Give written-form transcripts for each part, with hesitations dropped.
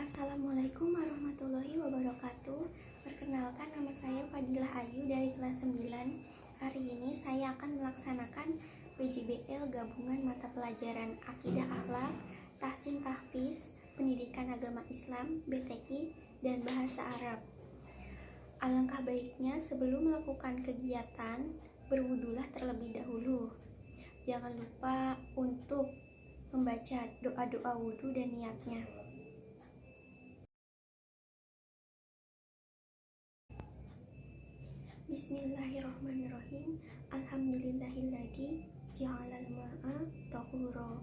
Assalamualaikum warahmatullahi wabarakatuh. Perkenalkan, nama saya Fadilah Ayu dari kelas 9. Hari ini saya akan melaksanakan PJBL gabungan mata pelajaran Akidah Akhlak, Tahsin Tahfiz, Pendidikan Agama Islam, BTQ, dan Bahasa Arab. Alangkah baiknya sebelum melakukan kegiatan, berwudulah terlebih dahulu. Jangan lupa untuk membaca doa-doa wudu dan niatnya. Bismillahirrahmanirrahim. Alhamdulillahilladzi ja'alal ma'a tahura.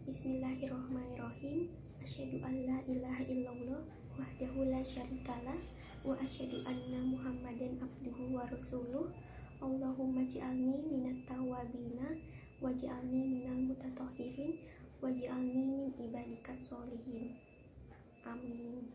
Bismillahirrahmanirrahim. Asyhadu an la ilaha illallah wahdahu la syarikalah wa asyhadu anna Muhammadan abduhu wa rasuluh. Allahumma ij'alni minat tawwabina waj'alni minal mutatahhirin waj'alni min ibadikas sholihin. Amin.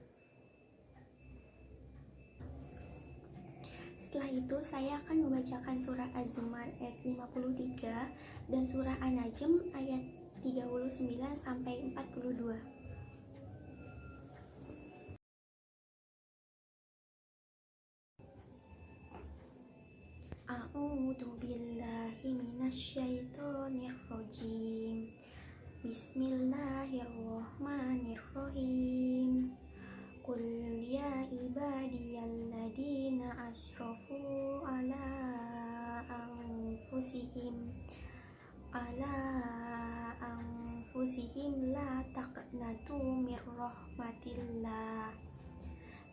Setelah itu saya akan membacakan surah Az-Zumar ayat 53 dan surah An-Najm ayat 39 sampai 42. A'udzu billahi minasyaitonir rajim. Bismillahirrahmanirrahim. Qul ya ibadiyalladzina asrafu ala anfusihim la taqnatu mir rahmatillah.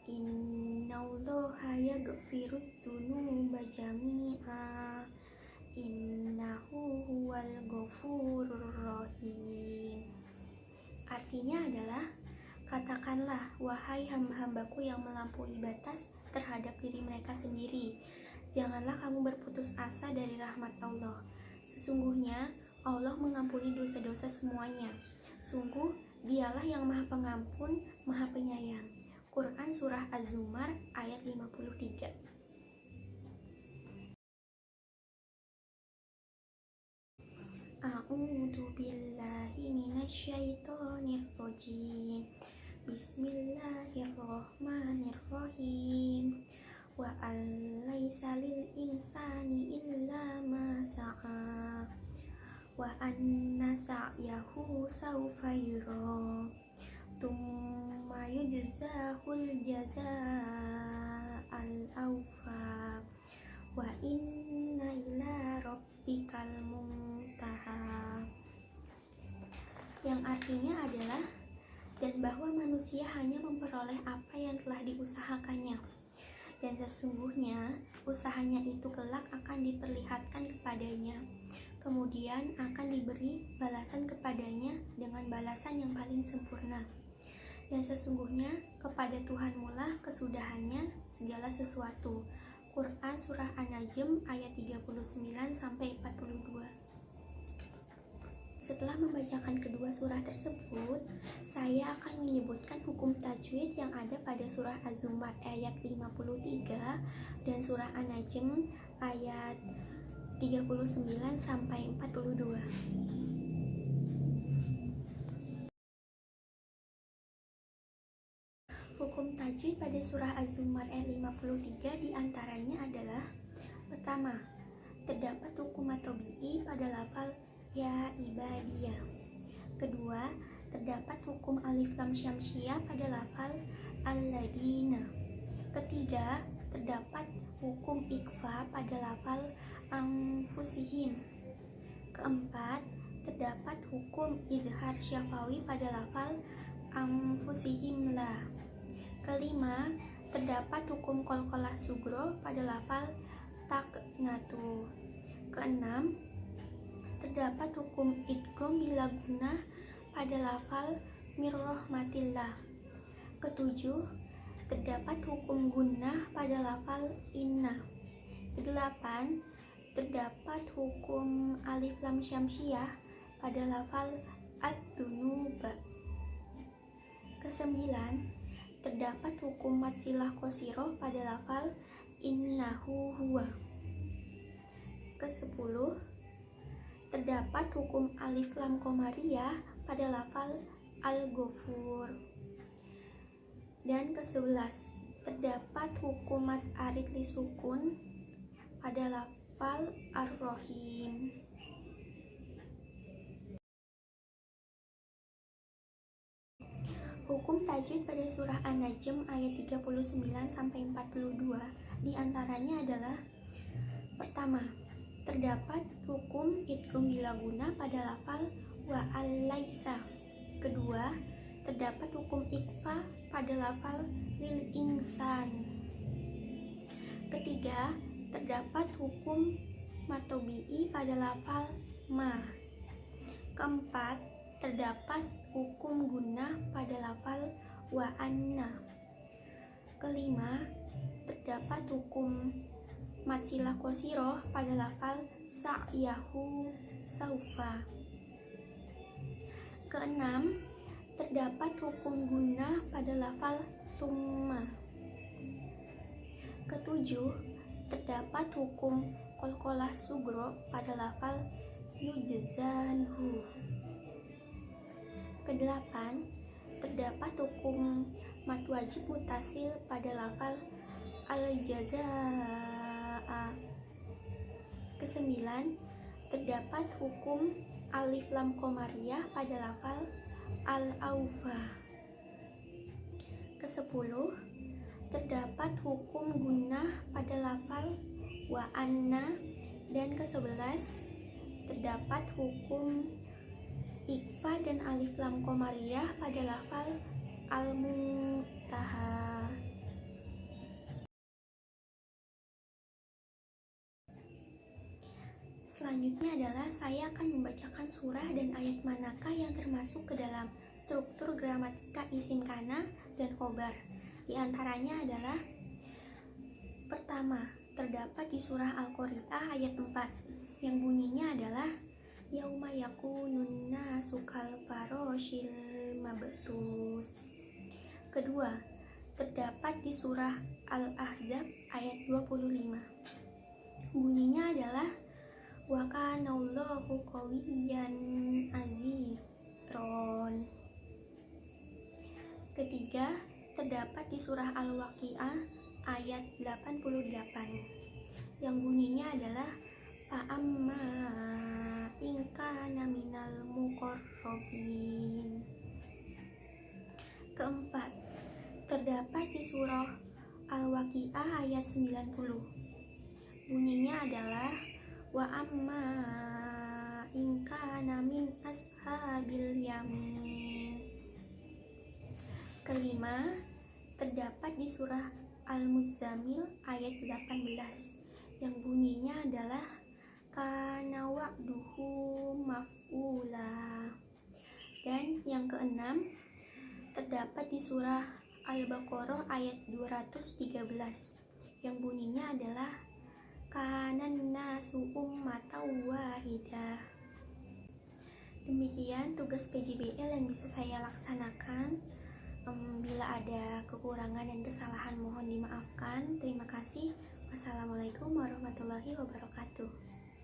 Innallaha yaghfirud dzunuba jami'a. Innahu huwal ghafurur rahim. Artinya adalah, katakanlah, wahai hamba-hambaku yang melampaui batas terhadap diri mereka sendiri, janganlah kamu berputus asa dari rahmat Allah. Sesungguhnya Allah mengampuni dosa-dosa semuanya. Sungguh Dialah yang Maha Pengampun, Maha Penyayang. Quran Surah Az-Zumar ayat 53. A'udzu billahi minasyaitonir rajim. Bismillahirrahmanirrahim. Wa alaisa lil insani illa ma sa'a wa anna sa'yahu sawfa yura tsumma yujzahul jazaa'al awfa wa inna ila rabbikal muntaha. Yang artinya adalah, dan bahwa manusia hanya memperoleh apa yang telah diusahakannya, dan sesungguhnya usahanya itu kelak akan diperlihatkan kepadanya, kemudian akan diberi balasan kepadanya dengan balasan yang paling sempurna. Dan sesungguhnya kepada Tuhanmu lah kesudahannya segala sesuatu. Quran Surah An-Najm ayat 39 sampai 42. Setelah membacakan kedua surah tersebut, saya akan menyebutkan hukum tajwid yang ada pada surah Az-Zumar ayat 53 dan surah An-Najm ayat 39 sampai 42. Hukum tajwid pada surah Az-Zumar ayat 53 diantaranya adalah: pertama, terdapat hukum matobi'i pada lafal ya ibadiyah. Kedua, terdapat hukum alif lam syamsiyah pada lafal alladina. Ketiga, terdapat hukum ikfa pada lafal anfusihim. Keempat, terdapat hukum izhar syafawi pada lafal anfusihim la. Kelima, terdapat hukum qalqalah sugro pada lafal taqnatu. Keenam, terdapat hukum idgham bila gunnah pada lafal mir rahmatillah. Ketujuh, terdapat hukum gunnah pada lafal inna. Kedelapan, terdapat hukum alif lam syamsiyah pada lafal ad-dunuba. Kesembilan, terdapat hukum matsilah qasiroh pada lafal innahu huwa. Kesepuluh, terdapat hukum alif lam komariah pada lafal al-ghafur. Dan ke-11, terdapat hukum mad arid li sukun pada lafal ar-rahim. Hukum tajwid pada surah An-Najm ayat 39 sampai 42 diantaranya adalah: pertama, terdapat hukum idgham bila guna pada lafal wa al-laisa. Kedua, terdapat hukum ikhfa pada lafal lil insan. Ketiga, terdapat hukum matobi'i pada lafal ma. Keempat, terdapat hukum guna pada lafal wa anna. Kelima, terdapat hukum matsilah qasiroh pada lafal sa'yahu saufa. Keenam, terdapat hukum guna pada lafal summa. Ketujuh, terdapat hukum qalqalah sugro pada lafal yujzanhu. Kedelapan, terdapat hukum mad wajib mutasil pada lafal al-jazaa. Kesembilan, terdapat hukum alif lam komariah pada lafal al-aufa. Kesepuluh, terdapat hukum gunah pada lafal wa anna. Dan ke-11, terdapat hukum ikhfa dan alif lam komariah pada lafal al-muntaha. Selanjutnya adalah saya akan membacakan surah dan ayat manakah yang termasuk ke dalam struktur gramatika isim kana dan khobar. Di antaranya adalah: pertama, terdapat di surah Al-Qari'ah ayat 4 yang bunyinya adalah yauma yakunun nasu kal faroshil mabthus. Kedua, terdapat di surah Al-Ahzab ayat 25. Bunyinya adalah wa kanallahu qawiyyan azizron. Ketiga, terdapat di surah Al-Waqi'ah ayat 88 yang bunyinya adalah fa'amma in kana minal muqarrabin. Keempat, terdapat di surah Al-Waqi'ah ayat 90. Bunyinya adalah wa amma in kana min ashabil yamin. Kelima, terdapat di surah Al-Muzammil ayat 18 yang bunyinya adalah kana wa'duhu maf'ula. Dan yang keenam, terdapat di surah Al-Baqarah ayat 213 yang bunyinya adalah kanan nasu ummatan wahidah. Demikian tugas PJBL yang bisa saya laksanakan. Bila ada kekurangan dan kesalahan mohon dimaafkan. Terima kasih. Wassalamualaikum warahmatullahi wabarakatuh.